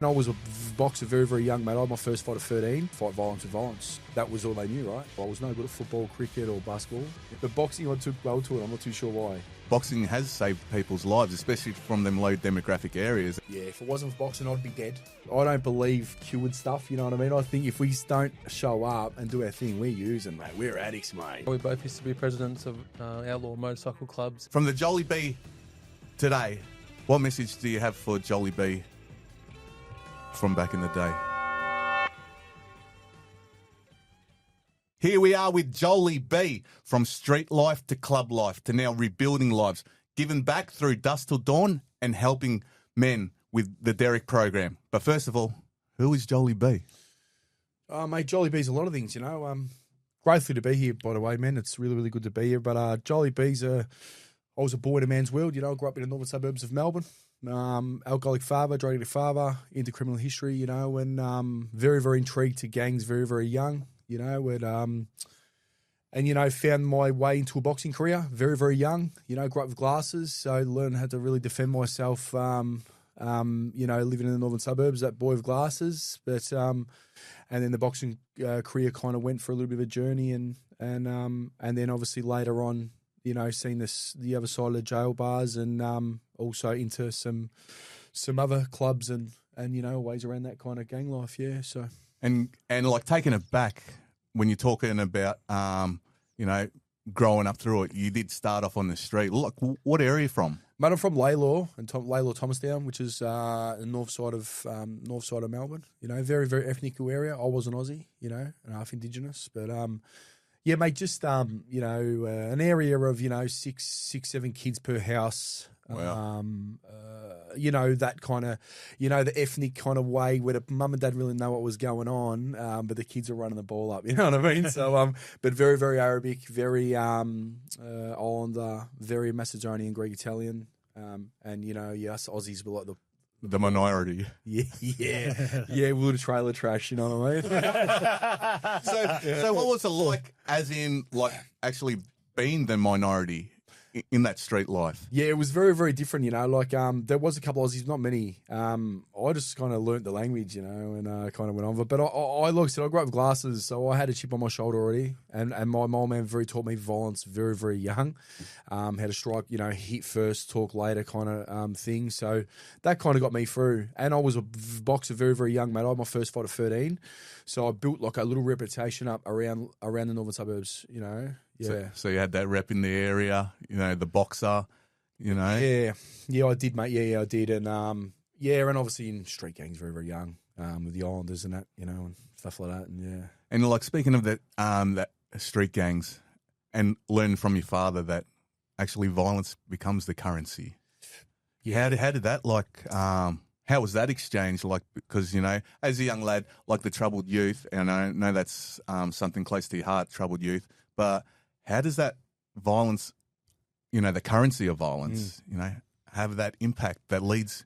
I was a boxer very, very young, mate. I had my first fight at 13, fight violence with violence. That was all they knew, right? I was no good at football, cricket or basketball. But boxing, I took well to it. I'm not too sure why. Boxing has saved people's lives, especially from them low demographic areas. Yeah, if it wasn't for boxing, I'd be dead. I don't believe cured stuff, you know what I mean? I think if we don't show up and do our thing, we're using, mate. We're addicts, mate. We both used to be presidents of outlaw motorcycle clubs. From the Jollibee today, what message do you have for Jollibee from back in the day? Here we are with Jollibee, from street life to club life to now rebuilding lives, giving back through Dusk Till Dawn and helping men with the Derek program. But first of all, who is Jollibee? Mate, Jollibee's a lot of things, you know. Grateful to be here, by the way, man. It's really, really good to be here. But Jollibee's I was a boy in a man's world, you know. I grew up in the northern suburbs of Melbourne. Alcoholic father, drug addict father, into criminal history, you know, and very, very intrigued to gangs very, very young, you know, and, you know, found my way into a boxing career very, very young, you know, grew up with glasses, so learned how to really defend myself, you know, living in the northern suburbs, that boy with glasses, but, and then the boxing career kind of went for a little bit of a journey and then obviously later on, you know, seeing the other side of the jail bars and also into some other clubs and you know, ways around that kind of gang life, yeah. So and like taking it back when you're talking about you know, growing up through it, you did start off on the street. Look, what area are you from? Mate, I'm from Laylaw Laylaw Thomastown, which is the north side of Melbourne. You know, very, very ethnic area. I was an Aussie, you know, and half Indigenous, but yeah, mate, just you know, an area of, you know, six, 7 kids per house. Wow. You know, that kind of, you know, the ethnic kind of way where the mum and dad really know what was going on, but the kids are running the ball up. You know what I mean? So, but very, very Arabic, very Islander, very Macedonian, Greek, Italian, and you know, yes, Aussies were like The minority. Yeah, we were the trailer trash, you know what I mean? So what was it like, as in, like, actually being the minority in that street life? Yeah, it was very, very different, you know, like there was a couple of Aussies, not many. I just kind of learnt the language, you know, and kind of went on with it. But I like I said, I grew up with glasses, so I had a chip on my shoulder already. And my mom and very taught me violence very, very young. How to strike, you know, hit first, talk later kind of thing. So that kind of got me through. And I was a boxer very, very young, mate. I had my first fight at 13. So I built like a little reputation up around the northern suburbs, you know. Yeah. So you had that rep in the area, you know, the boxer, you know. Yeah, I did, mate. Yeah, I did, and and obviously in street gangs, very, very young, with the Islanders and that, you know, and stuff like that, and yeah. And like speaking of that, that street gangs, and learning from your father that actually violence becomes the currency. Yeah. How did that like? How was that exchange like? Because, you know, as a young lad, like the troubled youth, and I know that's something close to your heart, troubled youth, but how does that violence, you know, the currency of violence, you know, have that impact that leads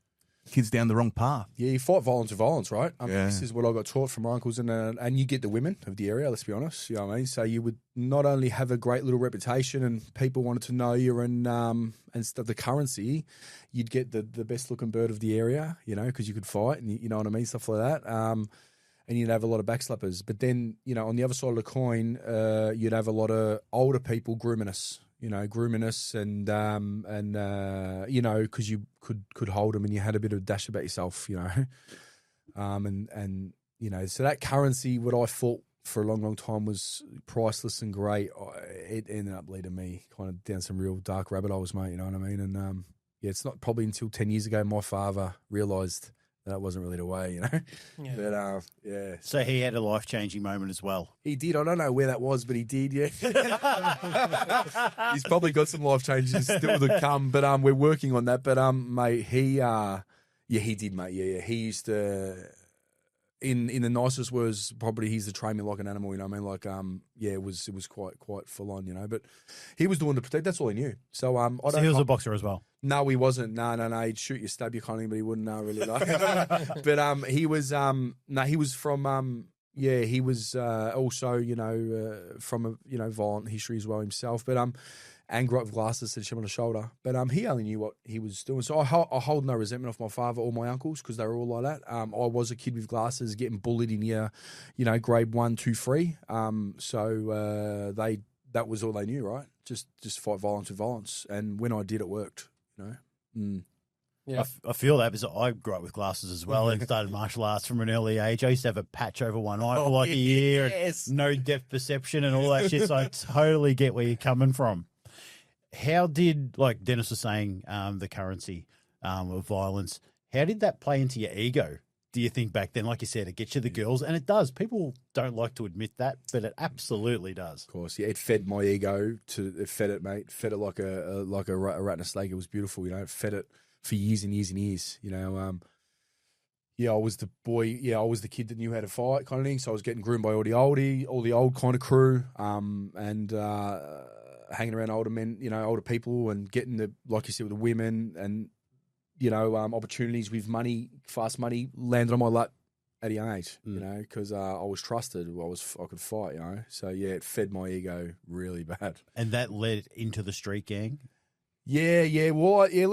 kids down the wrong path? Yeah, you fight violence with violence, right? This is what I got taught from my uncles, and you get the women of the area, let's be honest, you know what I mean? So you would not only have a great little reputation and people wanted to know you and the currency, you'd get the best looking bird of the area, you know, because you could fight and you know what I mean, stuff like that. And you'd have a lot of backslappers. But then, you know, on the other side of the coin, you'd have a lot of older people grooming us, and you know, because you could hold them and you had a bit of a dash about yourself, you know. And you know, so that currency, what I thought for a long, long time was priceless and great, it ended up leading me kind of down some real dark rabbit holes, mate, you know what I mean? And yeah, it's not probably until 10 years ago my father realised that wasn't really the way, you know. Yeah. But yeah. So he had a life-changing moment as well. He did. I don't know where that was, but he did. Yeah. He's probably got some life changes still to come, but we're working on that. But mate, he did, mate. Yeah. He used to, in the nicest words, probably he used to train me like an animal. You know what I mean? Like it was quite full on, you know. But he was doing to protect. That's all he knew. So So he was a boxer as well. No, he wasn't. No. He'd shoot you, stab you, kind of thing, but he wouldn't really like. But he was. He was from. He was also, you know, from a, you know, violent history as well himself. But and grew up with glasses, said chip on the shoulder. But he only knew what he was doing. So I hold no resentment off my father or my uncles because they were all like that. I was a kid with glasses, getting bullied in year, grade 1, 2, 3. So that was all they knew, right? Just fight violence with violence. And when I did, it worked. Yeah. I feel that because I grew up with glasses as well and started martial arts from an early age. I used to have a patch over one eye for like a year, and no depth perception and all that shit. So I totally get where you're coming from. How did, like Dennis was saying, the currency of violence, how did that play into your ego? Do you think back then, like you said, it gets you the girls? And it does. People don't like to admit that, but it absolutely does. Of course, yeah. It fed my ego. It fed it, mate. Fed it like a rat in a snake. It was beautiful, It fed it for years and years and years, I was the boy. Yeah, I was the kid that knew how to fight, kind of thing. So I was getting groomed by all the old kind of crew, and hanging around older men, older people, and getting like you said, with the women, and opportunities with money, fast money, landed on my lap at a young age, because I was trusted. I could fight, So yeah, it fed my ego really bad, and that led into the street gang. Yeah. Well, yeah.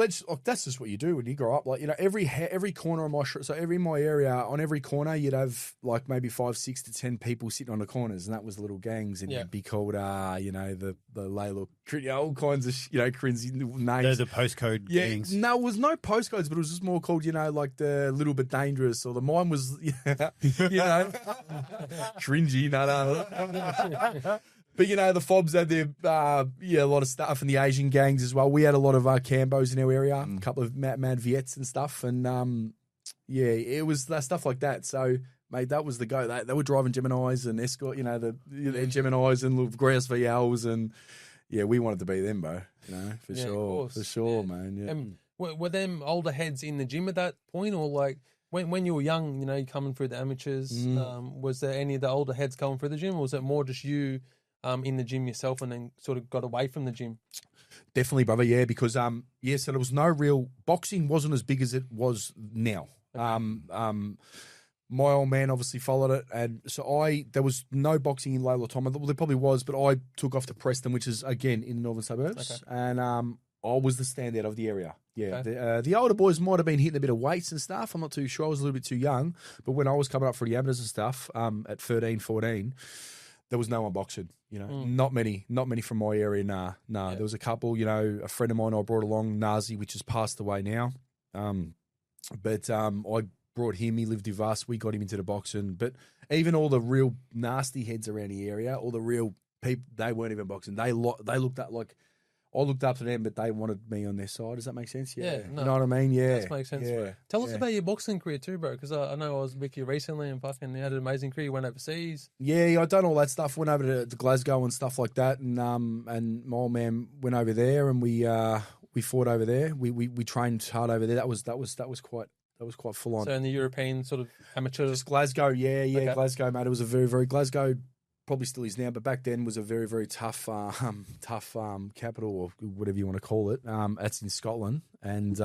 That's just what you do when you grow up. Like every corner of my area, on every corner, you'd have like maybe 5, 6 to 10 people sitting on the corners, and that was little gangs, and you'd be called, the Layla, all kinds of crazy names. They're the postcode gangs. No, it was no postcodes, but it was just more called, like the Little Bit Dangerous, or the mine was, cringy. No. But, the Fobs had their, a lot of stuff, and the Asian gangs as well. We had a lot of Cambos in our area, a couple of mad Viets and stuff. And, it was stuff like that. So, mate, that was the go. They were driving Geminis and Escort, the Geminis and little Grouse VLs. And, we wanted to be them, bro, for sure. For sure, man. Yeah. Were them older heads in the gym at that point, or like when you were young, coming through the amateurs, was there any of the older heads coming through the gym, or was it more just you in the gym yourself and then sort of got away from the gym? Definitely, brother, yeah, because, so there was no real, boxing wasn't as big as it was now. Okay. My old man obviously followed it, and so there was no boxing in Layla Tom. Well, there probably was, but I took off to Preston, which is, again, in the northern suburbs, and I was the standout of the area. Yeah, okay. The older boys might have been hitting a bit of weights and stuff. I'm not too sure. I was a little bit too young, but when I was coming up for the amateurs and stuff, at 13, 14, there was no one boxing, not many from my area. Nah. Yeah. There was a couple, a friend of mine I brought along, Nazi, which has passed away now. But I brought him, he lived in us, we got him into the boxing. But even all the real nasty heads around the area, all the real people, they weren't even boxing. They looked at like, I looked up to them, but they wanted me on their side. Does that make sense? Yeah. No, you know what I mean? Yeah. That makes sense. Yeah. Tell us about your boxing career too, bro, because I know I was with you recently and fucking you had an amazing career. You went overseas. Yeah, I done all that stuff. Went over to Glasgow and stuff like that, and my old man went over there, and we fought over there. We trained hard over there. That was quite full on. So in the European sort of amateur, just Glasgow, okay. Glasgow, mate. It was a very, very Glasgow. Probably still is now, but back then was a very, very tough capital, or whatever you want to call it. That's in Scotland, and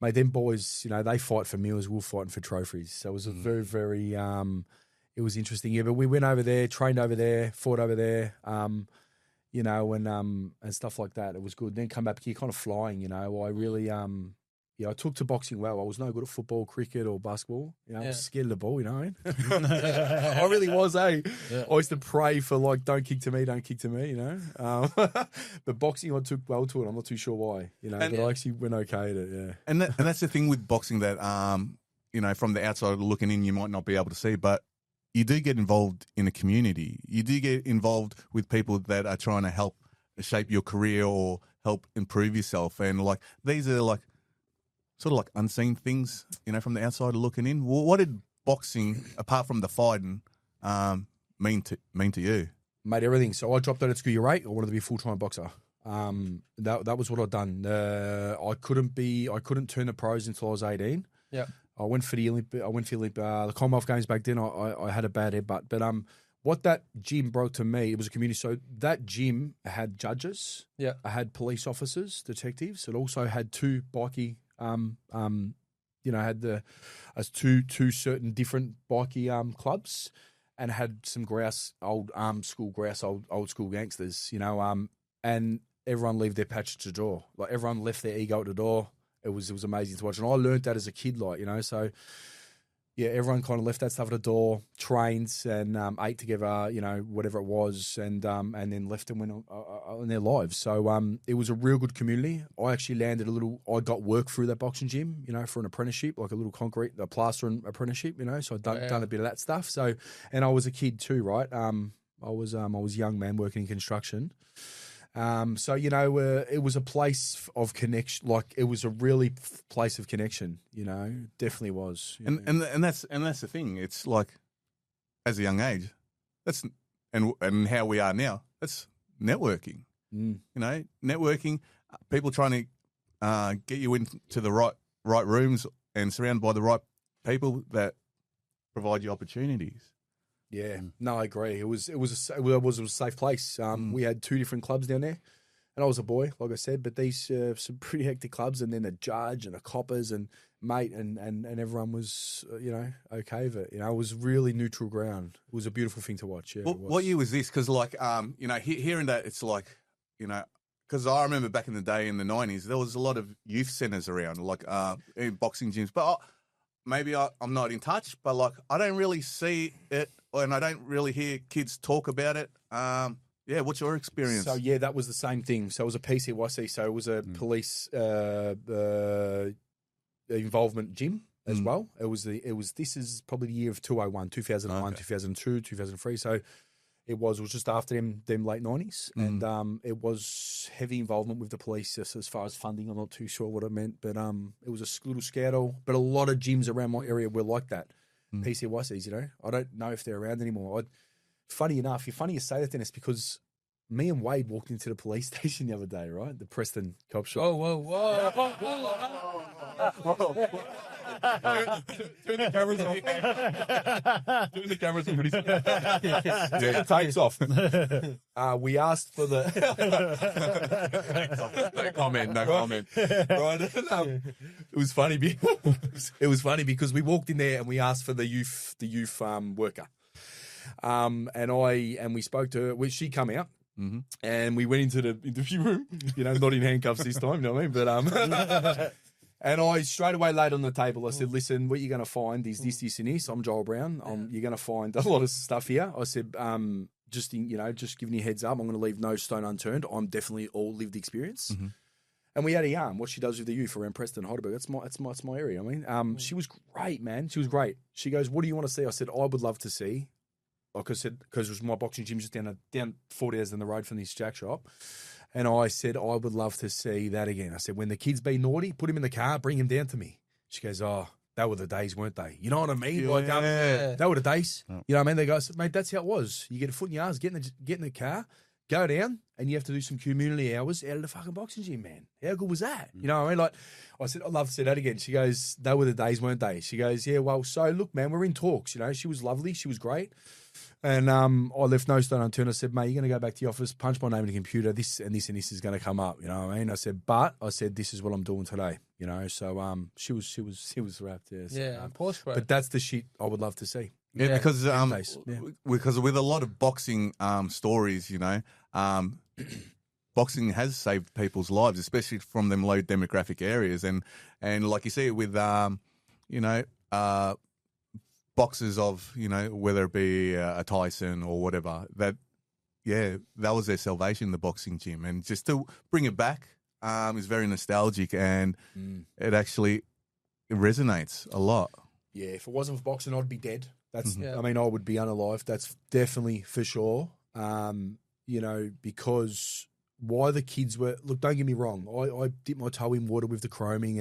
mate, them boys, they fight for meals. We're fighting for trophies. So it was a very, very, it was interesting. Yeah, but we went over there, trained over there, fought over there, and stuff like that. It was good. Then come back here, kind of flying. I really, I took to boxing well. I was no good at football, cricket, or basketball. I was scared of the ball, I really was, eh? Yeah. I used to pray for, like, don't kick to me, But boxing, I took well to it. I'm not too sure why, but I actually went okay at it, yeah. And that's the thing with boxing that, from the outside looking in, you might not be able to see, but you do get involved in a community. You do get involved with people that are trying to help shape your career or help improve yourself. And, like, these are, like, sort of like unseen things, from the outside looking in. Well, what did boxing, apart from the fighting, mean to you? Mate, everything. So I dropped out at school year 8. I wanted to be a full-time boxer. That was what I'd done. I couldn't turn the pros until I was 18. Yeah. I went for the the Commonwealth Games back then. I had a bad headbutt, but what that gym brought to me, it was a community. So that gym had judges. Yeah. I had police officers, detectives. It also had 2 bikie. Had two certain different bikie clubs, and had some old school gangsters, and everyone leave their patch at the door. Like everyone left their ego at the door. It was amazing to watch, and I learned that as a kid. Like so. Yeah, everyone kind of left that stuff at the door, trains, and ate together, whatever it was, and then left and went on their lives. So it was a real good community. I actually landed I got work through that boxing gym, for an apprenticeship, like a little a plastering apprenticeship, so I'd done a bit of that stuff. So, and I was a kid too, right? I was a young man working in construction. So it was a place of connection. Like it was a really place of connection. Definitely was. And that's the thing. It's like, as a young age, that's and how we are now. That's networking. Networking. People trying to get you into the right rooms and surrounded by the right people that provide you opportunities. Yeah, no, I agree. It was a safe place. We had 2 different clubs down there, and I was a boy, like I said. But these some pretty hectic clubs, and then a judge and a coppers and mate, and everyone was okay with it. It was really neutral ground. It was a beautiful thing to watch. Yeah. What year was this? Because hearing that, it's like because I remember back in the day in the 90s, there was a lot of youth centres around, like in boxing gyms, but. Maybe I'm not in touch, but like I don't really see it, and I don't really hear kids talk about it. What's your experience? So that was the same thing. So it was a PCYC, so it was a police involvement gym as well. This is probably the year of 2001, 2002, 2003. So it was just after them late 90s, and it was heavy involvement with the police as far as funding. I'm not too sure what it meant, but it was a little scandal. But a lot of gyms around my area were like that. PCYCs, I don't know if they're around anymore. Funny enough, you say that, Dennis, because me and Wade walked into the police station the other day, right? The Preston cop shop. Oh, whoa. Turn the cameras off. Turn the cameras off. It takes off. We asked for the... No comment. Right? It was funny because we walked in there and we asked for the youth worker. And we spoke to her. She come out. Mm-hmm. And we went into the interview room, not in handcuffs this time, you know what I mean? But and I straight away laid on the table. I said, "Listen, what you're going to find is this, and this. I'm Joel Brown. You're going to find a lot of stuff here." I said, just giving you a heads up. I'm going to leave no stone unturned. I'm definitely all lived experience." Mm-hmm. And we had a yarn what she does with the youth around Preston, Heidelberg. That's my area. I mean, she was great, man. She was great. She goes, "What do you want to see?" I said, "I would love to see." Like I said, because it was my boxing gym just down 40 hours down the road from this jack shop. And I said, I would love to see that again. I said, when the kids be naughty, put him in the car, bring him down to me. She goes, "Oh, that were the days, weren't they?" You know what I mean? Yeah. Like, that were the days. Oh. You know what I mean? They go, "Mate, that's how it was. You get a foot in your ass, get in the car, go down, and you have to do some community hours out of the fucking boxing gym, man. How good was that?" You know what I mean? Like, I said, "I'd love to see that again." She goes, "They were the days, weren't they?" She goes, "Yeah, well, so look, man, we're in talks." She was lovely. She was great. And I left no stone unturned. I said, "Mate, you're going to go back to the office, punch my name in the computer. This and this and this is going to come up." You know what I mean? I said, "This is what I'm doing today." So she was wrapped. Yes. Yeah, of course, bro. But that's the shit I would love to see. Yeah, because with a lot of boxing stories, boxing has saved people's lives, especially from them low demographic areas, and like you see it with boxers of whether it be a Tyson or whatever, that was their salvation, the boxing gym, and just to bring it back is very nostalgic, and it resonates a lot. Yeah, if it wasn't for boxing, I'd be dead. That's I mean, I would be unalive. That's definitely for sure. Because why the kids were, look, don't get me wrong, I dipped my toe in water with the chroming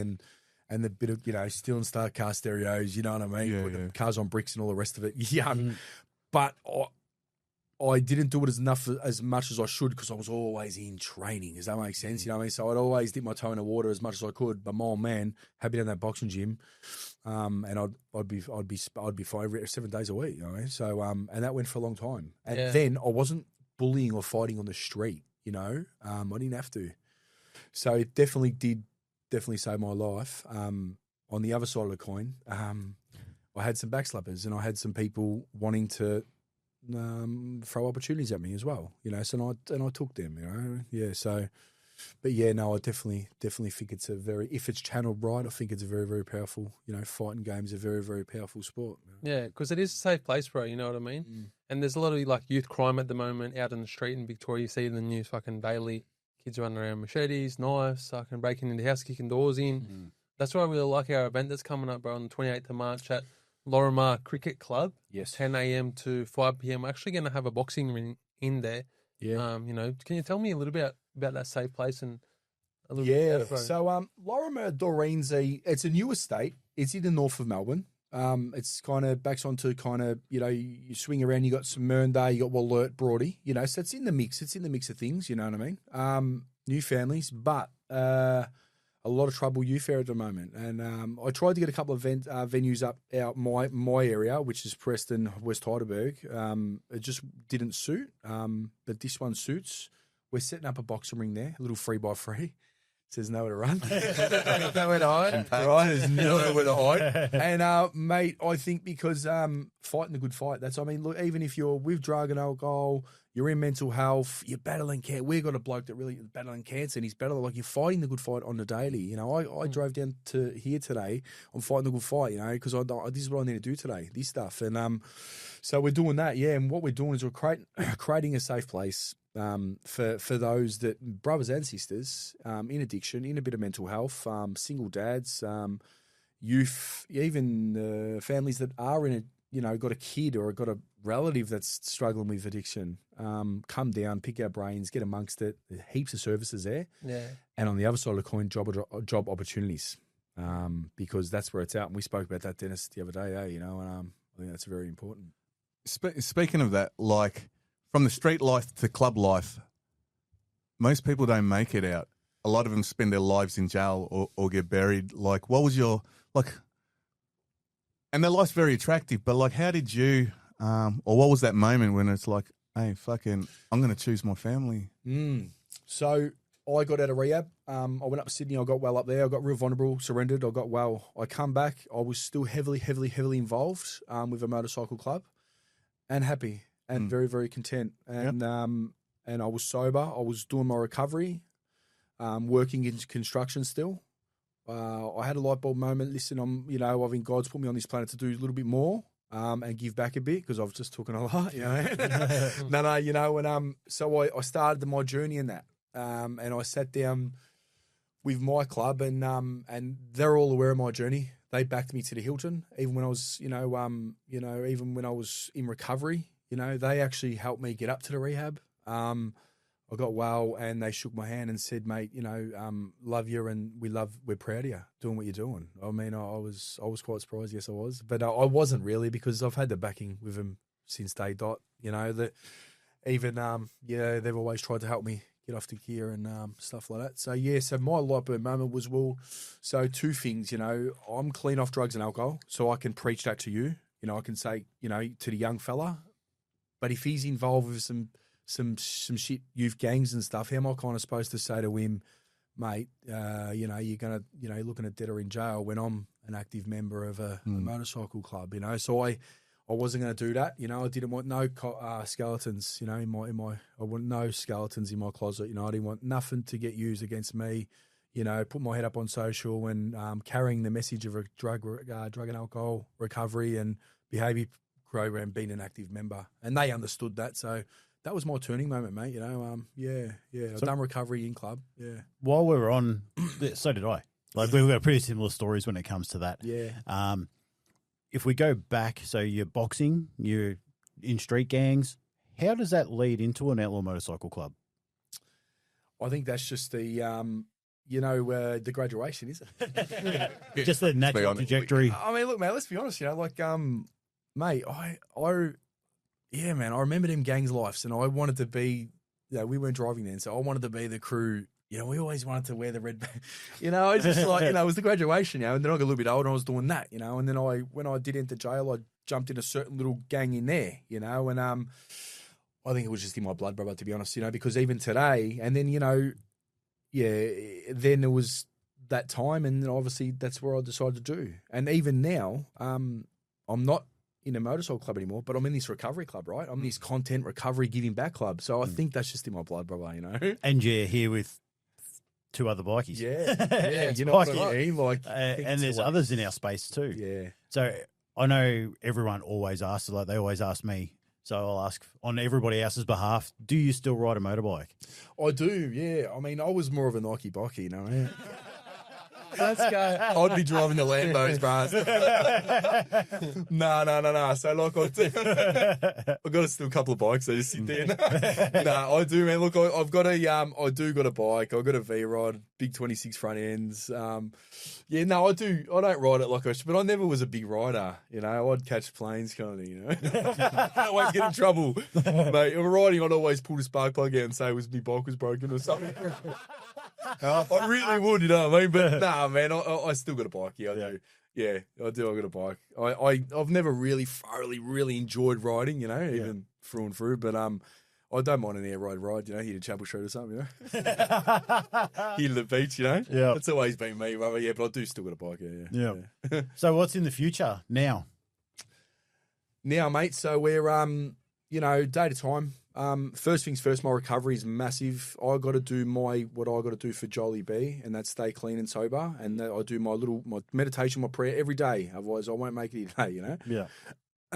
and the bit of, steel and star car stereos, you know what I mean? Yeah, with the cars on bricks and all the rest of it. Yeah. But I didn't do it as much as I should because I was always in training. Does that make sense? You know what I mean? So I'd always dip my toe in the water as much as I could. But my old man had me in that boxing gym, and I'd be fine every 7 days a week. You know what I mean? So and that went for a long time. And then I wasn't bullying or fighting on the street. I didn't have to. So it definitely saved my life. On the other side of the coin, I had some backslappers and I had some people wanting to throw opportunities at me as well. So and I took them. So yeah, no, I definitely think it's if it's channeled right, I think it's a very, very powerful, fighting game's a very, very powerful sport. Yeah, because it is a safe place, bro. You know what I mean? And there's a lot of like youth crime at the moment out in the street in Victoria. You see in the news fucking daily. Kids running around with machetes, knives, fucking breaking into the house, kicking doors in. That's why I really like our event that's coming up, bro, on the 28th of March at Lorimer Cricket Club. Yes. 10 a.m. to 5 p.m. We're actually going to have a boxing ring in there. Yeah. Can you tell me a little bit about that safe place and a little bit about it, bro? So Lorimer Doreen's it's a new estate. It's in the north of Melbourne. It's kind of backs onto kind of, you swing around, you got St Mernday, you got Wollert, Broady, so it's in the mix. It's in the mix of things, you know what I mean? New families, but a lot of trouble youth there at the moment. And I tried to get a couple of venues up out my area, which is Preston, West Heidelberg. It just didn't suit, but this one suits. We're setting up a boxing ring there, a little 3x3. Says nowhere to run. Nowhere to hide. Right, there's nowhere to hide. And, mate, I think because fighting the good fight, look, even if you're with drug and alcohol, you're in mental health, you're battling cancer. We've got a bloke that really is battling cancer, and he's battling, like, you're fighting the good fight on the daily. I drove down to here today. I'm fighting the good fight, because this is what I need to do today, this stuff. And so we're doing that, yeah. And what we're doing is we're creating a safe place for those that brothers and sisters in addiction, in a bit of mental health, single dads, youth, even families that are in got a kid or got a relative that's struggling with addiction. Come down, pick our brains, get amongst it. There's heaps of services there. Yeah. And on the other side of the coin, job opportunities, because that's where it's at. And we spoke about that, Dennis, the other day, and I think that's very important. Speaking of that, like, from the street life to club life, most people don't make it out. A lot of them spend their lives in jail or get buried. Like, what was your, like, and their life's very attractive, but, like, how did you, or what was that moment when it's like, hey, fucking, I'm going to choose my family? So I got out of rehab. I went up to Sydney. I got well up there. I got real vulnerable, surrendered. I got well. I come back. I was still heavily involved with a motorcycle club and happy. And very, very content. And and I was sober. I was doing my recovery, working in construction still. I had a light bulb moment. Listen, I think God's put me on this planet to do a little bit more and give back a bit because I've just taken a lot, and so I started my journey in that. And I sat down with my club and they're all aware of my journey. They backed me to the Hilton, even when I was, even when I was in recovery. They actually helped me get up to the rehab. I got well and they shook my hand and said, mate, love you and we're proud of you doing what you're doing. I mean, I was quite surprised. Yes, I was. But I wasn't really because I've had the backing with them since day dot, that even, they've always tried to help me get off the gear and stuff like that. So, yeah, so my light bulb moment was, so two things, I'm clean off drugs and alcohol, so I can preach that to you. I can say, to the young fella, but if he's involved with some shit youth gangs and stuff, how am I kind of supposed to say to him, mate, you're gonna, looking at dead or in jail when I'm an active member of a motorcycle club, So I wasn't going to do that, I didn't want no skeletons, I want no skeletons in my closet, I didn't want nothing to get used against me, put my head up on social and carrying the message of a drug and alcohol recovery and behaviour program, being an active member, and they understood that. So that was my turning moment, mate. I've done recovery in club. Yeah. While we were on, so did I. Like we've got pretty similar stories when it comes to that. Yeah. If we go back, so you're boxing, you're in street gangs. How does that lead into an outlaw motorcycle club? I think that's just the the graduation, is it? Just the natural trajectory. I mean, look, man, let's be honest, mate, I remember them gangs' lives, and I wanted to be, we weren't driving then, so I wanted to be the crew. We always wanted to wear the red bag. It's just like, it was the graduation, and then I got a little bit older and I was doing that, and then when I did enter jail, I jumped in a certain little gang in there, and I think it was just in my blood, brother, to be honest, because even today, and then, then it was that time, and obviously that's where I decided to do. And even now, I'm not in a motorcycle club anymore, but I'm in this recovery club, right? I'm in this content recovery giving back club. So I think that's just in my blood, brother, And you're here with 2 other bikies. Yeah, It's you know what biking. I mean? Like, And there's others in our space too. Yeah. So I know everyone always asks, like they always ask me. So I'll ask on everybody else's behalf, do you still ride a motorbike? I do, yeah. I mean, I was more of a Nike bikie, you know. Yeah. Let's go. I'd be driving the Lambos, bros. No. So, like, I've got a couple of bikes. I just sit there. No, I do, man. Look, I've got I do got a bike. I've got a V-Rod, big 26 front ends. Yeah, no, I do. I don't ride it like I should, but I never was a big rider. You know, I'd catch planes kind of, you know. I always get in trouble. Mate, if I'm riding, I'd always pull the spark plug out and say my bike was broken or something. I really would, you know what I mean? But nah, man, I still got a bike. Yeah, I do. Yeah, I do. I got a bike. I've never really thoroughly really enjoyed riding, you know, even through and through. But I don't mind an air ride, you know, here to Chapel Street or something, you know. Here to the beach, you know. Yeah, it's always been me, brother. Yeah, but I do still got a bike. Yeah. So what's in the future now? Now, mate. So we're you know, day to time. First things first, my recovery is massive. I got to do what I got to do for Jolie B, and that's stay clean and sober. And I do my meditation, my prayer every day. Otherwise, I won't make it today. You know. Yeah.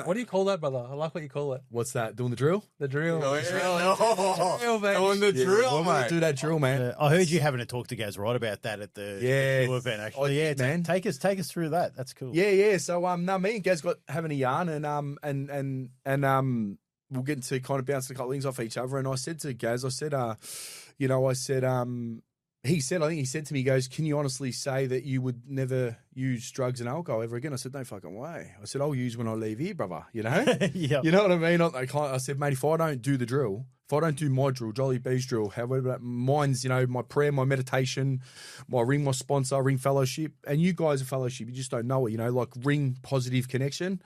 What do you call that, brother? I like what you call it. What's that? Doing the drill? The drill. Drill, baby. Doing the drill, mate. Do that drill, man. I heard you having a talk to Gaz right about that at the event. Actually, man. Take us through that. That's cool. Yeah. So no, me and Gaz got having a yarn, and we'll get into kind of bouncing a couple of things off each other. And I said to Gaz, he said to me, he goes, can you honestly say that you would never use drugs and alcohol ever again? I said, no fucking way. I said, I'll use when I leave here, brother, you know? Yep. You know what I mean? I said, mate, if I don't do the drill, if I don't do my drill, Jolly B's drill, however, mine's, you know, my prayer, my meditation, my Ring, my sponsor, Ring Fellowship, and you guys are fellowship, you just don't know it, you know, like Ring positive connection.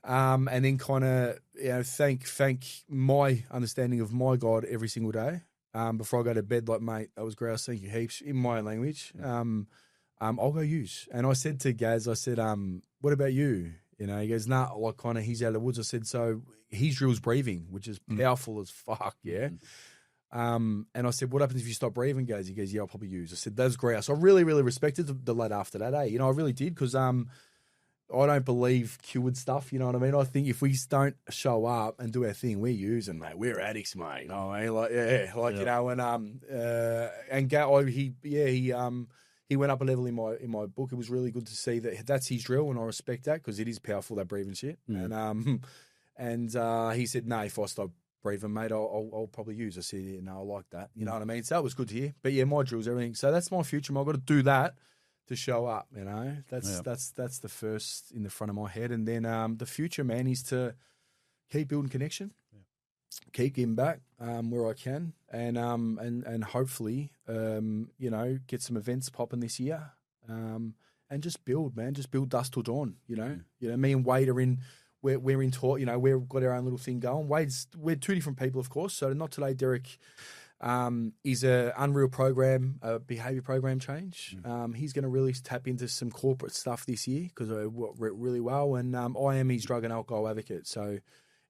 And then kind of, you know, thank my understanding of my God every single day. Before I go to bed, like, mate, that was grouse, thank you heaps, in my own language. I'll go use. And I said to Gaz, I said, what about you? You know, he goes, nah, like, kind of, he's out of the woods. I said, so his drill's breathing, which is powerful as fuck, yeah? And I said, what happens if you stop breathing, Gaz? He goes, yeah, I'll probably use. I said, that's grouse. I really, really respected the lad after that, eh? You know, I really did, because I don't believe cured stuff, you know what I mean? I think if we don't show up and do our thing, we're using, mate. We're addicts, mate. You know what I mean? Like, you know, and he went up a level in my book. It was really good to see that that's his drill, and I respect that because it is powerful, that breathing shit. And he said, no, if I stop breathing, mate, I'll probably use. I said, yeah, no, I like that. You know what I mean? So that was good to hear. But yeah, my drill's everything. So that's my future. I've got to do that to show up, you know. That's the first in the front of my head. And then the future, man, is to keep building connection, keep giving back where I can, and hopefully, you know, get some events popping this year, and just build, man, just build dust till dawn, you know. You know, me and Wade are in, we're in talk, you know, we've got our own little thing going. We're two different people, of course. So not today, Derek is a Unreal program, a behaviour program change. He's going to really tap into some corporate stuff this year because I work really well, and I am his drug and alcohol advocate. So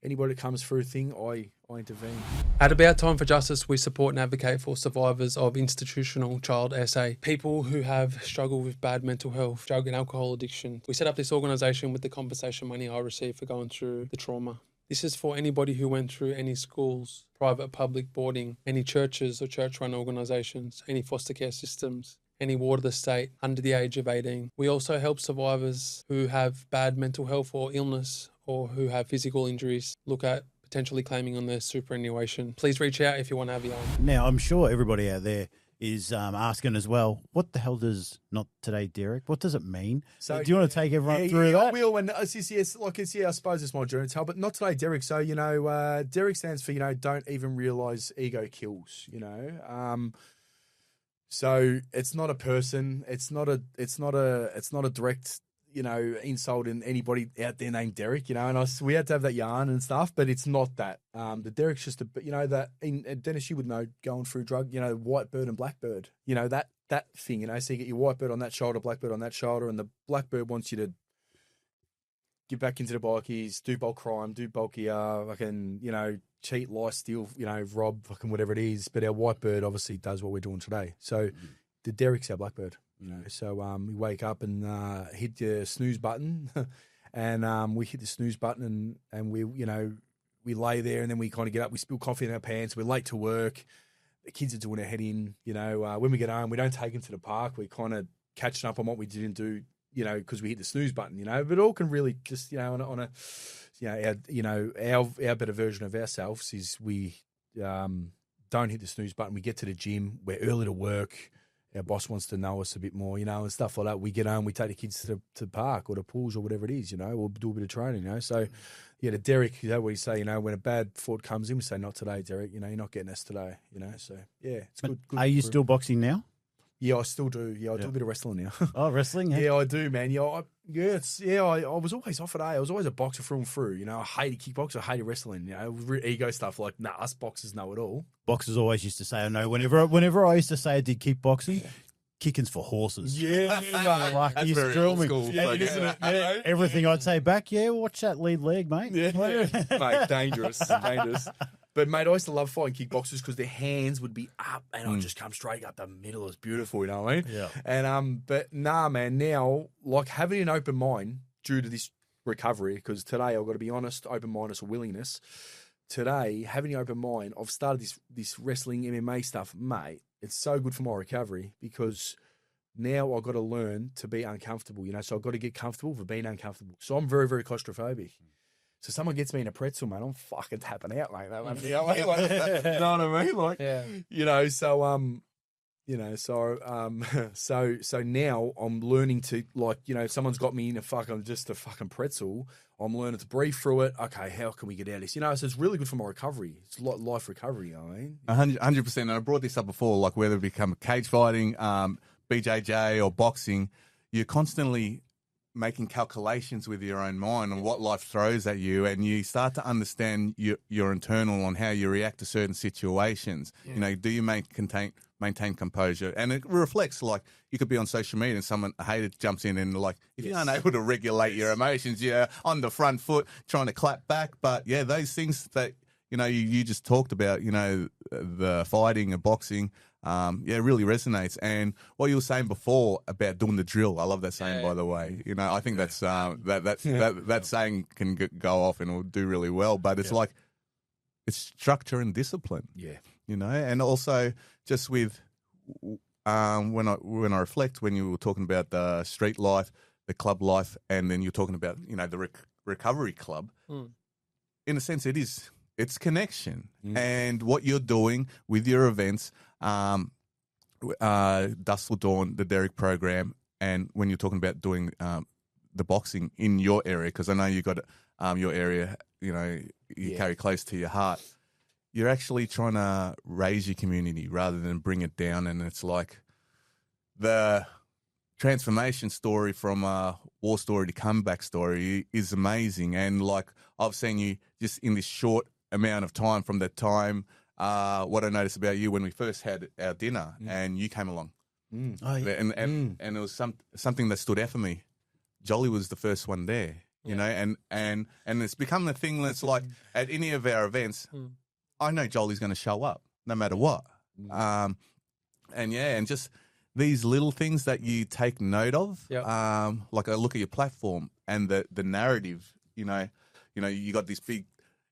anybody that comes through a thing, I intervene. At About Time for Justice, we support and advocate for survivors of institutional child SA, people who have struggled with bad mental health, drug and alcohol addiction. We set up this organisation with the compensation money I received for going through the trauma. This is for anybody who went through any schools, private, public boarding, any churches or church-run organisations, any foster care systems, any ward of the state under the age of 18. We also help survivors who have bad mental health or illness or who have physical injuries look at potentially claiming on their superannuation. Please reach out if you want to have your own. Now, I'm sure everybody out there is asking as well, what the hell does Not Today, Derek? What does it mean? So, do you want to take everyone through that? I will. And I suppose it's my journey to tell, but Not Today, Derek. So, you know, Derek stands for, you know, don't even realise ego kills, you know. So it's not a person. It's not a direct, you know, insult in anybody out there named Derek, you know, and we had to have that yarn and stuff, but it's not that. The Derek's just you know, that Dennis, you would know, going through drug, you know, white bird and blackbird, you know, that thing, you know, so you get your white bird on that shoulder, blackbird on that shoulder, and the blackbird wants you to get back into the bikies, do bulk crime, do bulky, fucking, you know, cheat, lie, steal, you know, rob, fucking whatever it is. But our white bird obviously does what we're doing today. So the Derek's our blackbird. You know, so we wake up and hit the snooze button, and we hit the snooze button, and we, you know, we lay there, and then we kind of get up. We spill coffee in our pants. We're late to work. The kids are doing their head in. You know, when we get home, we don't take them to the park. We're kind of catching up on what we didn't do. You know, because we hit the snooze button. You know, but it all can really just, you know, on a our better version of ourselves is we don't hit the snooze button. We get to the gym. We're early to work. Our boss wants to know us a bit more, you know, and stuff like that. We get home, we take the kids to the park or the pools or whatever it is, you know, or do a bit of training, you know. So, yeah, to Derek, you know, what you say, you know, when a bad thought comes in, we say, not today, Derek, you know, you're not getting us today, you know. So, yeah, it's good. Are you still boxing now? Yeah, I still do. Yeah, I do a bit of wrestling now. Oh, wrestling? Yeah, I do, man. Yeah, I was always off it. I was always a boxer through and through. You know, I hated kickboxing, I hated wrestling. You know, ego stuff like, nah, us boxers know it all. Boxers always used to say, I know. Whenever I used to say I did kickboxing, kicking's for horses. Yeah, like That's used to very drill old me. school. Yeah, Like, isn't it? Yeah. Everything I'd say back, yeah, watch that lead leg, mate. Yeah, mate, dangerous. But, mate, I used to love fighting kickboxers because their hands would be up and I'd just come straight up the middle. It was beautiful, you know what I mean? Yeah. And, but nah, man, now, like having an open mind due to this recovery, because today, I've got to be honest, open mindedness or willingness. Today, having an open mind, I've started this wrestling MMA stuff, mate. It's so good for my recovery because now I've got to learn to be uncomfortable, you know, so I've got to get comfortable for being uncomfortable. So I'm very, very claustrophobic. So someone gets me in a pretzel, man, I'm fucking tapping out like that. You know what I mean? Like, Yeah. you know, so so now I'm learning to, like, you know, if someone's got me in a fucking pretzel, I'm learning to breathe through it. Okay, how can we get out of this? You know, so it's really good for my recovery. It's like life recovery, you know what I mean? 100%. And I brought this up before, like whether it become cage fighting, BJJ or boxing, you're constantly making calculations with your own mind on what life throws at you, and you start to understand your internal on how you react to certain situations. Yeah. You know, do you maintain composure? And it reflects, like, you could be on social media and someone, a hater jumps in and, like, if you're unable to regulate your emotions, you're on the front foot trying to clap back. But, yeah, those things that, you know, you just talked about, you know, the fighting and boxing, it really resonates. And what you were saying before about doing the drill, I love that saying, by the way. You know, I think that's that saying can go off and it will do really well. But it's like, it's structure and discipline. Yeah. You know, and also just with when I reflect, when you were talking about the street life, the club life, and then you're talking about, you know, the recovery club. In a sense, it's connection, and what you're doing with your events, Dusk Till Dawn, the Derek program, and when you're talking about doing the boxing in your area, because I know you got your area, you know, you carry close to your heart. You're actually trying to raise your community rather than bring it down, and it's like the transformation story from war story to comeback story is amazing. And like, I've seen you just in this short amount of time from that time. What I noticed about you when we first had our dinner and you came along, Oh, yeah. and it was something that stood out for me. Jolly was the first one there, you know, and it's become the thing that's like at any of our events, I know Jolly's going to show up no matter what. And just these little things that you take note of, like I look at your platform and the narrative, you know, you got this big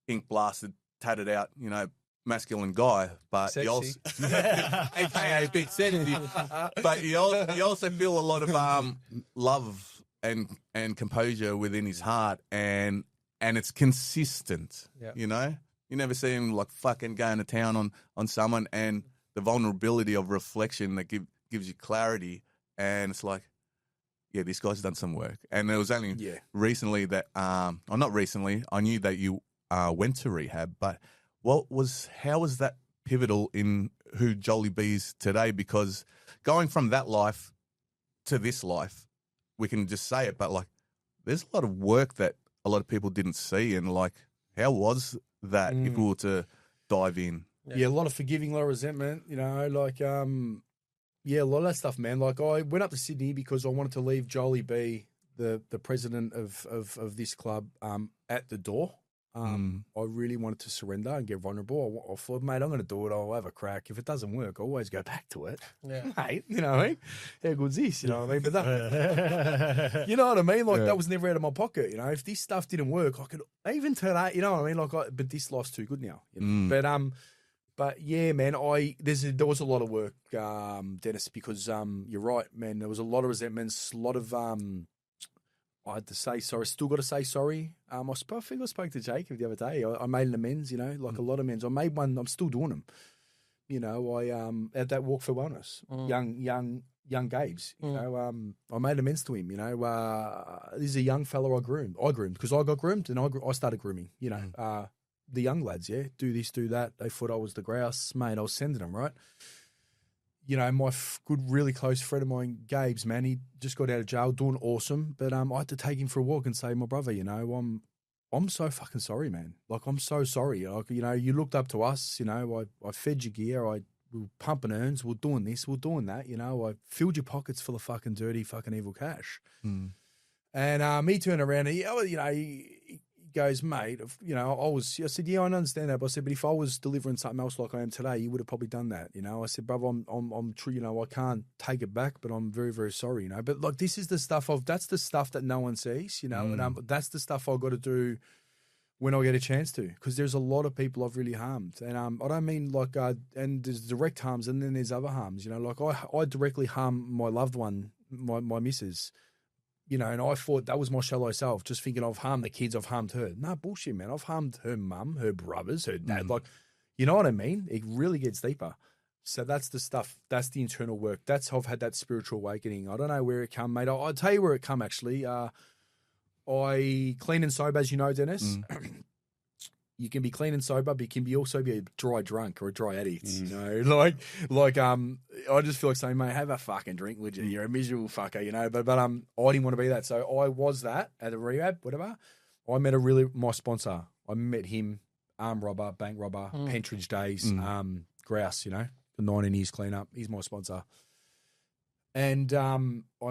ink blasted, tatted out, you know, masculine guy, but sexy. you also, aka big sexy, but you also feel a lot of love and composure within his heart, and it's consistent. You know, you never see him like fucking going to town on someone, and the vulnerability of reflection that gives you clarity, and it's like, yeah, this guy's done some work. And it was only recently that, or not recently, I knew that you went to rehab, but how was that pivotal in who Jolly B is today? Because going from that life to this life, we can just say it, but like, there's a lot of work that a lot of people didn't see, and like, how was that if we were to dive in? Yeah, a lot of forgiving, a lot of resentment, you know, like, a lot of that stuff, man. Like, I went up to Sydney because I wanted to leave Jolly B, the president of this club, at the door. I really wanted to surrender and get vulnerable. I thought, mate, I'm going to do it. I'll have a crack. If it doesn't work, I'll always go back to it. Yeah. Mate, you know what I mean? How good's this? You know what I mean? But that, you know what I mean? Like, that was never out of my pocket. You know, if this stuff didn't work, I could even today, you know what I mean? Like, but this life's too good now. You know? But yeah, man, there was a lot of work, Dennis, because you're right, man. There was a lot of resentments, a lot of I had to say sorry. Still got to say sorry. I think I spoke to Jacob the other day. I made an amends, you know, like a lot of amends. I made one. I'm still doing them. You know, I had that walk for wellness, young Gabes. You know, I made amends to him. You know, this is a young fella I groomed because I got groomed and I started grooming. You know, the young lads, do this, do that. They thought I was the grouse, mate. I was sending them right. You know, my good, really close friend of mine, Gabes, man, he just got out of jail, doing awesome. But I had to take him for a walk and say, my brother, you know, I'm so fucking sorry, man. Like, I'm so sorry. Like, you know, you looked up to us. You know, I fed your gear. We were pumping earns. We're doing this. We're doing that. You know, I filled your pockets full of fucking dirty, fucking evil cash. And he turned around and he goes, mate, you know, I said, yeah, I understand that. But I said, but if I was delivering something else like I am today, you would have probably done that. You know, I said, brother, I'm true. You know, I can't take it back, but I'm very, very sorry. You know, but like, this is the stuff that's the stuff that no one sees, you know, and that's the stuff I've got to do when I get a chance to, because there's a lot of people I've really harmed. And I don't mean like, and there's direct harms and then there's other harms, you know, like I directly harm my loved one, my missus. You know, and I thought that was my shallow self, just thinking I've harmed the kids, I've harmed her. Nah, bullshit, man. I've harmed her mum, her brothers, her dad. Like, you know what I mean? It really gets deeper. So that's the stuff. That's the internal work. That's how I've had that spiritual awakening. I don't know where it come, mate. I'll tell you where it come, actually. I clean and sober, as you know, Dennis. You can be clean and sober, but you can also be a dry drunk or a dry addict. You know, I just feel like saying, mate, have a fucking drink, would you? You're a miserable fucker, you know. But I didn't want to be that, so I was that at a rehab, whatever. I met my sponsor. I met him, arm robber, bank robber, Pentridge days, grouse. You know, the 19 years clean up. He's my sponsor, and I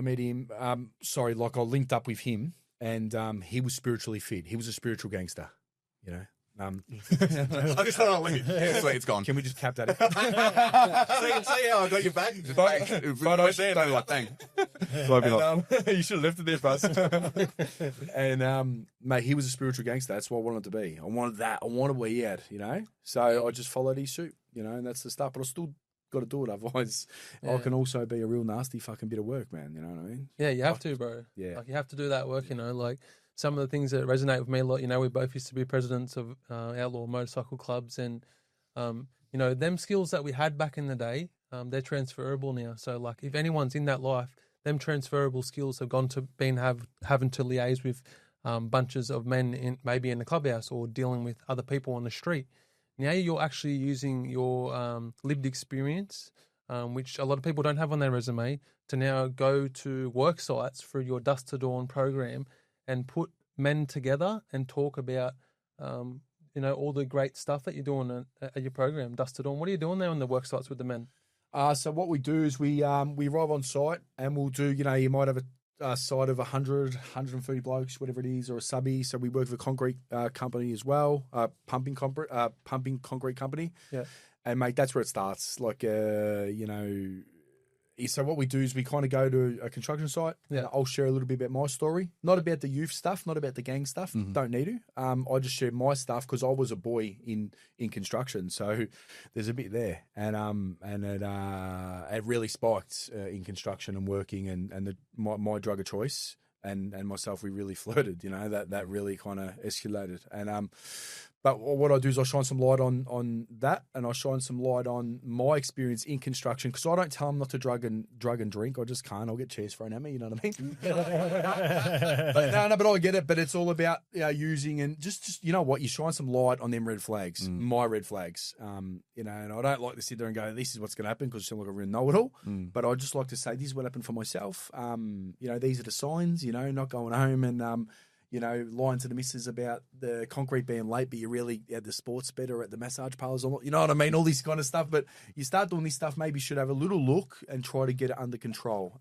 met him. I linked up with him, and he was spiritually fit. He was a spiritual gangster, you know. I just don't want to leave. It's gone. Can we just cap that in? See how I got your back? I said, I'm like, dang. You should have left it there, bus. And mate, he was a spiritual gangster. That's what I wanted to be. I wanted that. I wanted what he had, you know. So I just followed his suit, you know, and that's the stuff. But I still got to do it. Otherwise, I can also be a real nasty fucking bit of work, man. You know what I mean? Yeah, you have to, bro. Yeah, like you have to do that work. You know, like. Some of the things that resonate with me a lot, you know, we both used to be presidents of outlaw motorcycle clubs, and you know, them skills that we had back in the day, they're transferable now. So, like, if anyone's in that life, them transferable skills have gone to having to liaise with bunches of men maybe in the clubhouse or dealing with other people on the street. Now you're actually using your lived experience, which a lot of people don't have on their resume, to now go to work sites through your Dust to Dawn program and put men together and talk about, you know, all the great stuff that you're doing at your program, Dust to Dawn. What are you doing there on the work sites with the men? So what we do is we arrive on site and we'll do, you know, you might have a site of 100, 130 blokes, whatever it is, or a subby. So we work with a concrete company as well, pumping concrete company. Yeah. And, mate, that's where it starts. Like, you know, so what we do is we kind of go to a construction site. Yeah. I'll share a little bit about my story, not about the youth stuff, not about the gang stuff. Don't need to. I just share my stuff because I was a boy in construction, so there's a bit there, and it really spiked in construction and working, and my drug of choice and myself, we really flirted. You know, that really kind of escalated, and But what I do is I shine some light on that, and I shine some light on my experience in construction, because I don't tell them not to drug and drink. I just can't. I'll get chairs thrown at me. You know what I mean? But I get it. But it's all about using and just you know what, you shine some light on them red flags, my red flags. You know, and I don't like to sit there and go, "This is what's going to happen," because I sound like a real know-it-all. But I just like to say, "This is what happened for myself." You know, these are the signs. You know, not going home and you know, lying to the missus about the concrete being late, but you really at the sports bet or at the massage parlours, you know what I mean? All this kind of stuff. But you start doing this stuff, maybe you should have a little look and try to get it under control.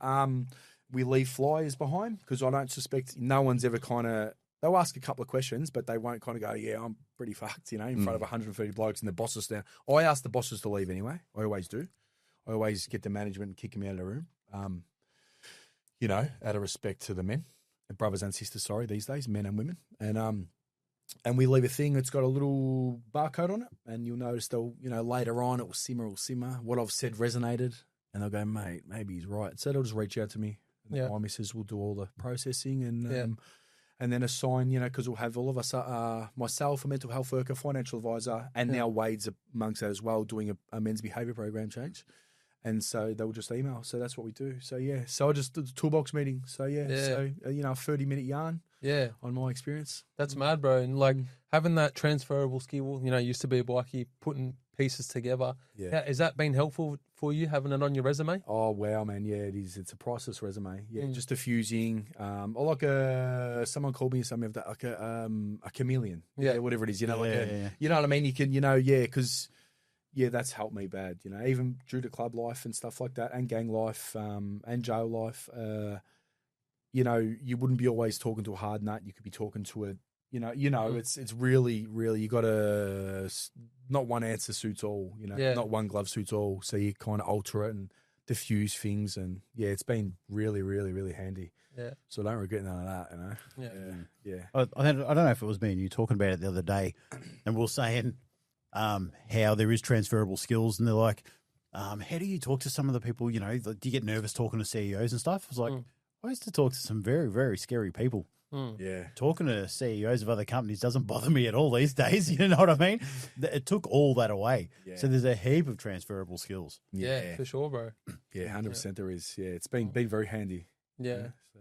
We leave flyers behind because I don't suspect no one's ever kind of they'll ask a couple of questions, but they won't kind of go, yeah, I'm pretty fucked, in front of 130 blokes and the bosses down. I ask the bosses to leave anyway. I always do. I always get the management and kick them out of the room, out of respect to the men, the brothers and sisters, these days, men and women. And we leave a thing that's got a little barcode on it, and you'll notice they'll, later on it will simmer. What I've said resonated, and they'll go, mate, maybe he's right. So they'll just reach out to me. And my missus will do all the processing and then assign, because we'll have all of us, myself, a mental health worker, financial advisor, and now Wade's amongst that as well, doing a men's behaviour program change. And so they'll just email. So that's what we do. So, so I just did the toolbox meeting. So, a 30-minute yarn on my experience. That's mad, bro. And, having that transferable skill, used to be a bikie, putting pieces together. Yeah. Has that been helpful for you, having it on your resume? Oh, wow, man. Yeah, it is. It's a priceless resume. Yeah, just diffusing. Someone called me something of that, like a chameleon. Yeah, whatever it is. You know what I mean? You can, because... Yeah, that's helped me bad, even due to club life and stuff like that, and gang life, and jail life. You wouldn't be always talking to a hard nut. You could be talking to a, it's really, really, you got to, not one answer suits all, not one glove suits all. So you kind of alter it and diffuse things. And it's been really, really, really handy. Yeah. So I don't regret none of that, Yeah. I don't know if it was me and you talking about it the other day, and we were saying, how there is transferable skills, and they're like, how do you talk to some of the people, do you get nervous talking to CEOs and stuff? I was like, I used to talk to some very, very scary people. Yeah. Talking to CEOs of other companies doesn't bother me at all these days, you know what I mean? It took all that away. Yeah. So there's a heap of transferable skills. Yeah, for sure, bro. Yeah, 100% there is. Yeah, it's been very handy. Yeah. So.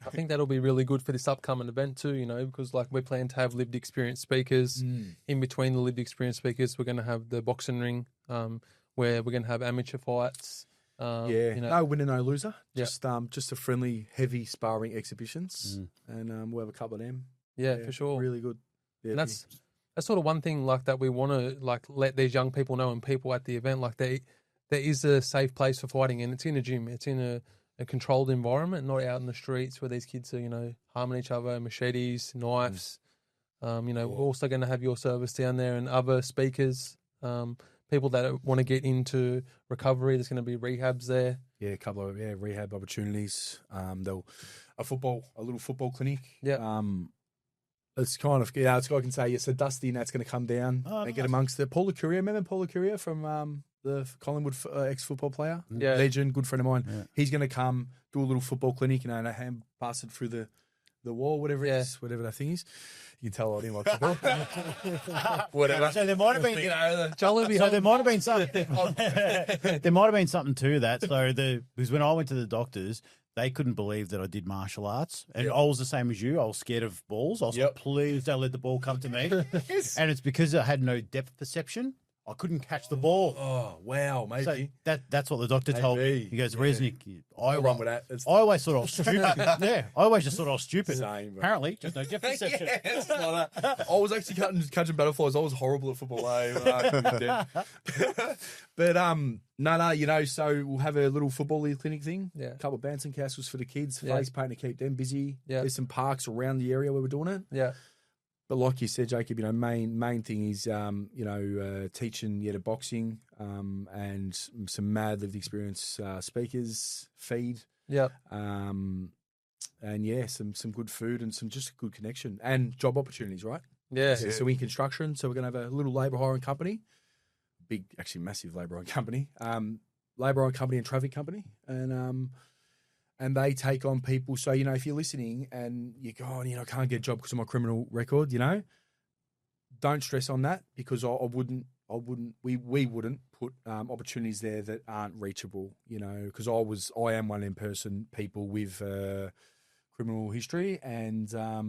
I think that'll be really good for this upcoming event too, because we plan to have lived experience speakers. In between the lived experience speakers, we're going to have the boxing ring, where we're going to have amateur fights. No winner, no loser. Just a friendly, heavy sparring exhibitions, and we'll have a couple of them. Yeah, for sure. Really good. Yeah, and that's sort of one thing that we want to let these young people know, and people at the event, there is a safe place for fighting, and it's in a gym. It's in a controlled environment, not out in the streets where these kids are, harming each other, machetes, knives. We're also going to have your service down there and other speakers, people that want to get into recovery. There's going to be rehabs there. Yeah, a couple of rehab opportunities. A little football clinic. Yeah. It's kind of, it's I can say, so Dusty and that's going to come down and get amongst the Paula Courier. Remember Paula Courier from the Collingwood ex-football player? Yeah. Legend, good friend of mine. Yeah. He's going to come do a little football clinic, and hand pass it through the wall, whatever it is, whatever that thing is. You can tell I didn't like football. Whatever. So there might have been, there might have been something. There might have been something to that. So because when I went to the doctors, they couldn't believe that I did martial arts. And I was the same as you. I was scared of balls. I was like, please don't let the ball come to me. And it's because I had no depth perception. I couldn't catch the ball. Oh, wow, maybe. So that's what the doctor told me. He goes, the reason I run with that. I always thought I was stupid. I always just thought I was stupid. Same, bro. Apparently, just no depth perception. It's like that. I was actually catching butterflies. I was horrible at football. But, so we'll have a little football league clinic thing. Yeah. A couple of bouncing castles for the kids, face paint to keep them busy. Yeah. There's some parks around the area where we're doing it. Yeah. But like you said, Jacob, main thing is, teaching the boxing, and some mad lived experience speakers, feed. Yeah. And some good food and some just good connection and job opportunities, right? Yeah. So in construction, so we're going to have a little labour hiring company, massive labour hiring company, and traffic company, and they take on people. So, if you're listening and you go, I can't get a job because of my criminal record, don't stress on that, because we wouldn't put opportunities there that aren't reachable, because I am one in person, people with criminal history, and, I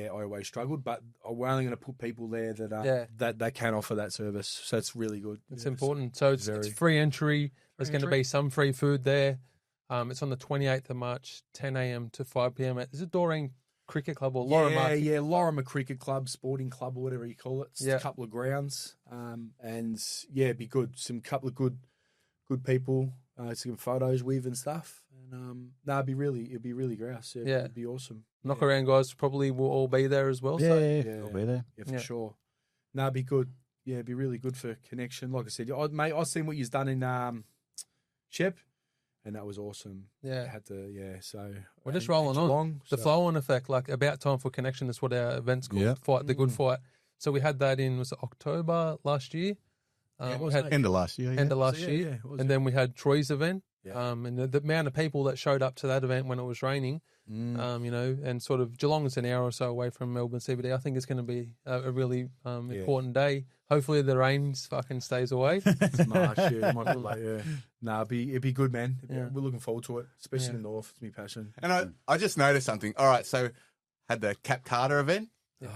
always struggled, but we're only going to put people there that can offer that service. So it's really good. It's important. So it's free entry. There's going to be some free food there. It's on the 28th of March, 10 a.m. to 5 p.m. Is it Doreen Cricket Club or Lorimer? Yeah, Lorimer Cricket Club, Sporting Club, or whatever you call it. It's a couple of grounds. It'd be good. Couple of good people, some photos with and stuff. And it'd be really grouse. Yeah, it'd be awesome. Knock around guys probably will all be there as well. Yeah, So yeah, I'll be there. Yeah, for Yeah. sure. No, it'd be good. Yeah, it'd be really good for connection. Like I said, mate, I've seen what you've done in Shep, and that was awesome. Yeah. I had to, so We're just and rolling on. Geelong, The so- flow-on effect, like About Time for Connection is what our event's called. Yeah. Fight the Good Fight. So we had that in, was it October last year? Yeah, We wasn't had it? End of last year. Yeah. end of last Yeah, year. yeah, it was, And then we had Troy's event. Yeah. And the amount of people that showed up to that event when it was raining, and sort of Geelong is an hour or so away from Melbourne CBD. I think it's going to be a really important day. Hopefully the rain fucking stays away. It's March, yeah, might be late, yeah. Nah, it'd be good, man. Yeah. We're looking forward to it, especially in the north. It's my passion. And I just noticed something. All right, so had the Cap Carter event,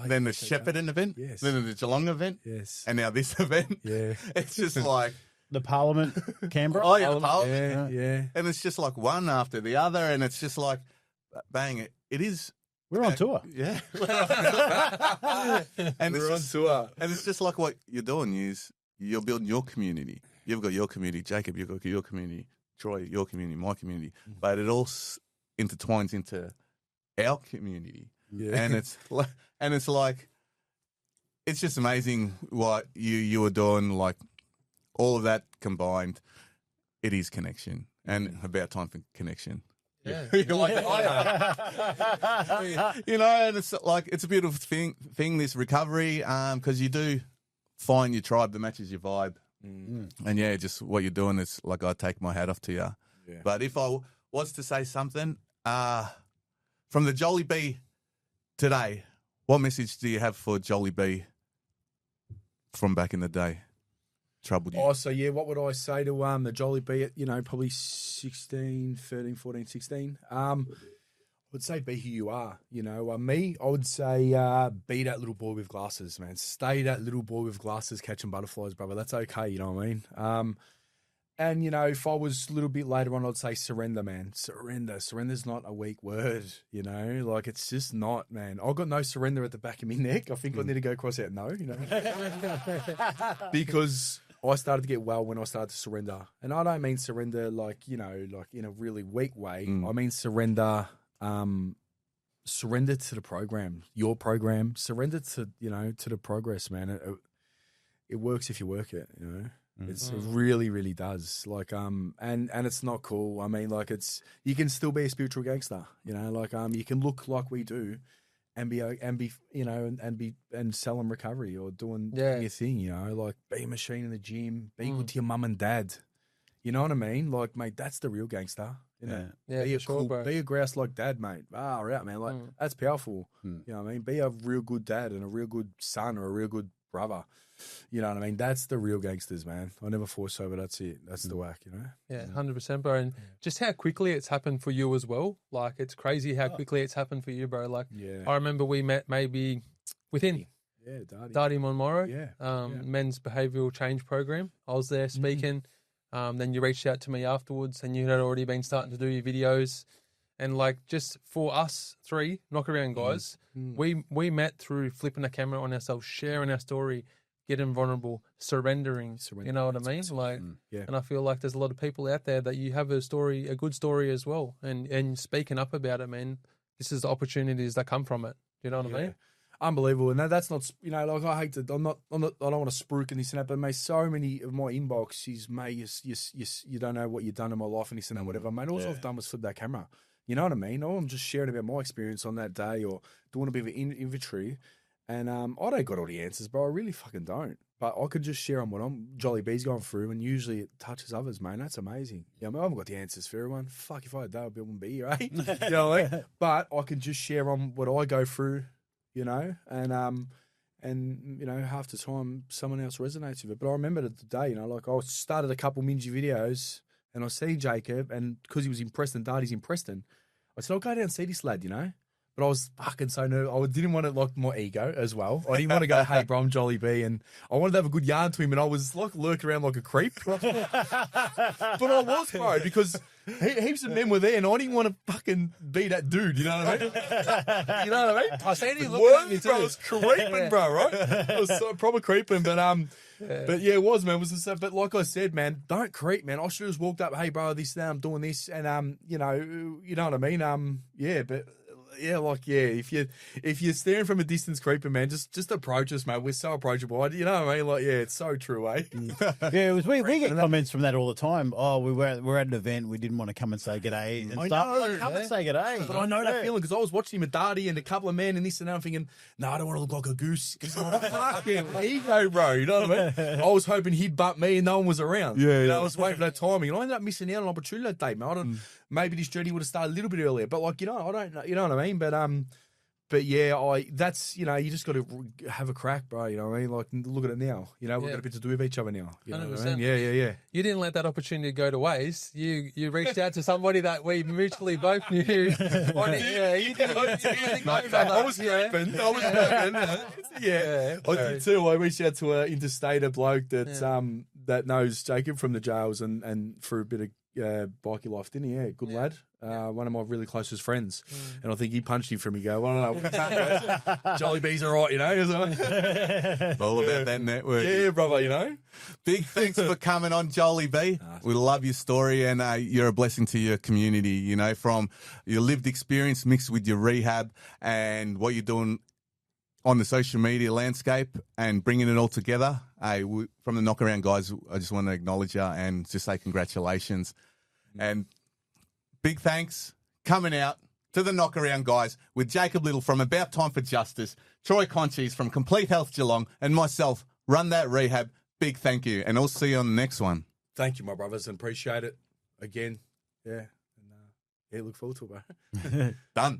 then the Shepparton event, Yes. then the Geelong event, Yes. and now this event. Yeah. It's just like, The Parliament, Canberra. oh yeah, the Parliament. Yeah. And it's just like one after the other, and it's just like, bang, it is. We're on tour. Yeah. and We're on it's tour. and it's just like what you're doing is you're building your community. You've got your community, Jacob. You've got your community, Troy, your community, my community. But it all intertwines into our community, Yeah. and it's like it's just amazing what you were doing. Like all of that combined, it is connection, and about time for connection. Yeah. You're like, you know, and it's like it's a beautiful thing this recovery, because you do find your tribe that matches your vibe, and yeah, just what you're doing is like I take my hat off to you. Yeah. But if I was to say something, from the Jolly Bee today, what message do you have for Jolly Bee from back in the day? Troubled you? Oh, so yeah, what would I say to the Jolly Bee at, probably 13, 14, 16? I would say be who you are. Me, I would say be that little boy with glasses, man. Stay that little boy with glasses catching butterflies, brother. That's okay, you know what I mean? And, if I was a little bit later on, I'd say surrender, man. Surrender. Surrender's not a weak word, Like, it's just not, man. I've got no surrender at the back of my neck. I think I need to go across that no, Because I started to get well when I started to surrender. And I don't mean surrender like in a really weak way. I mean surrender surrender to the program, your program. Surrender to, to the progress, man. It works if you work it, It really, really does. Like, and it's not cool. I mean, like, you can still be a spiritual gangster, you can look like we do, and be and selling recovery or doing your thing, like be a machine in the gym, be good to your mum and dad. You know what I mean? Like, mate, that's the real gangster. Yeah, be a for sure, bro. be a grouse like dad, mate. Right, man. Like, that's powerful. You know what I mean? Be a real good dad and a real good son or a real good brother. You know what I mean? That's the real gangsters, man. I never force over. That's it. That's the whack, Yeah, 100%, bro. And just how quickly it's happened for you as well. Like, it's crazy how quickly it's happened for you, bro. Like, I remember we met maybe within Darty Monmorrow, men's behavioural change program. I was there speaking. Then you reached out to me afterwards, and you had already been starting to do your videos. And like, just for us three knock around guys, we met through flipping a camera on ourselves, sharing our story, getting vulnerable, surrendering. You know what I mean? Like, and I feel like there's a lot of people out there that you have a good story as well, and speaking up about it, man. This is the opportunities that come from it. You know what I mean? Unbelievable. And that's not, like, I hate to, I don't want to spruik and this and that, but mate, so many of my inbox is, mate, you don't know what you've done in my life and this and that, whatever. Mate, all I've done was flip that camera. You know what I mean? Or I'm just sharing about my experience on that day or doing a bit of an inventory. And I don't got all the answers, bro. I really fucking don't. But I could just share on what Jolly B's going through, and usually it touches others, man. That's amazing. I haven't got the answers for everyone. Fuck, if I had that, I'd wouldn't be here, eh? You know what I mean? But I can just share on what I go through, and half the time someone else resonates with it. But I remember the day, like I started a couple Minji videos, and I see Jacob, and because he was in Preston, Darty's in Preston, I said, I'll go down and see this lad, But I was fucking so nervous. I didn't want to lock my ego as well. I didn't want to go, hey, bro, I'm Jolly B. And I wanted to have a good yarn to him. And I was like lurking around like a creep. But I was, bro, because heaps of men were there and I didn't want to fucking be that dude. You know what I mean? You know what I mean? I see you looking at me too. Bro, I was creeping, bro, right? I was so proper creeping. But yeah, it was, man. It was just, but like I said, man, don't creep, man. I should have just walked up, hey, bro, this now I'm doing this. And, you know what I mean? Yeah, but If you're staring from a distance creeping, man, just approach us, mate. We're so approachable. You know what I mean? Like, yeah, it's so true, eh? Yeah, it was. We get comments from that all the time. Oh, we're at an event. We didn't want to come and say g'day and stuff. know, Come and say g'day. But I know that feeling because I was watching him at Darty and a couple of men and this and that. I'm thinking, no, I don't want to look like a goose. Fucking ego, bro. You know what I mean? I was hoping he'd butt me and no one was around. I was waiting for that timing. And I ended up missing out on an opportunity that day, man. Maybe this journey would have started a little bit earlier. But, like, I don't know. You know what I mean? But yeah, that's, you just got to have a crack, bro. You know what I mean? Like, look at it now. We've got a bit to do with each other now. You know what I mean? Yeah. You didn't let that opportunity go to waste. You reached out to somebody that we mutually both knew. You did. I was hoping. Yeah. I did too. I reached out to an interstate bloke that knows Jacob from the jails and for a bit of bikie life, didn't he? Yeah, good lad. One of my really closest friends. And I think he punched him from me go, I don't know. Jolly B's all right, All about that network. Yeah, brother, Big thanks for coming on, Jolie B. We love your story and you're a blessing to your community, from your lived experience mixed with your rehab and what you're doing on the social media landscape and bringing it all together. From the Knockaround guys, I just want to acknowledge you and just say congratulations. And big thanks coming out to the Knockaround guys with Jacob Little from About Time for Justice, Troy Conchis from Complete Health Geelong, and myself, Run That Rehab. Big thank you. And I'll see you on the next one. Thank you, my brothers, and appreciate it again. Yeah. And look forward to it, bro. Done.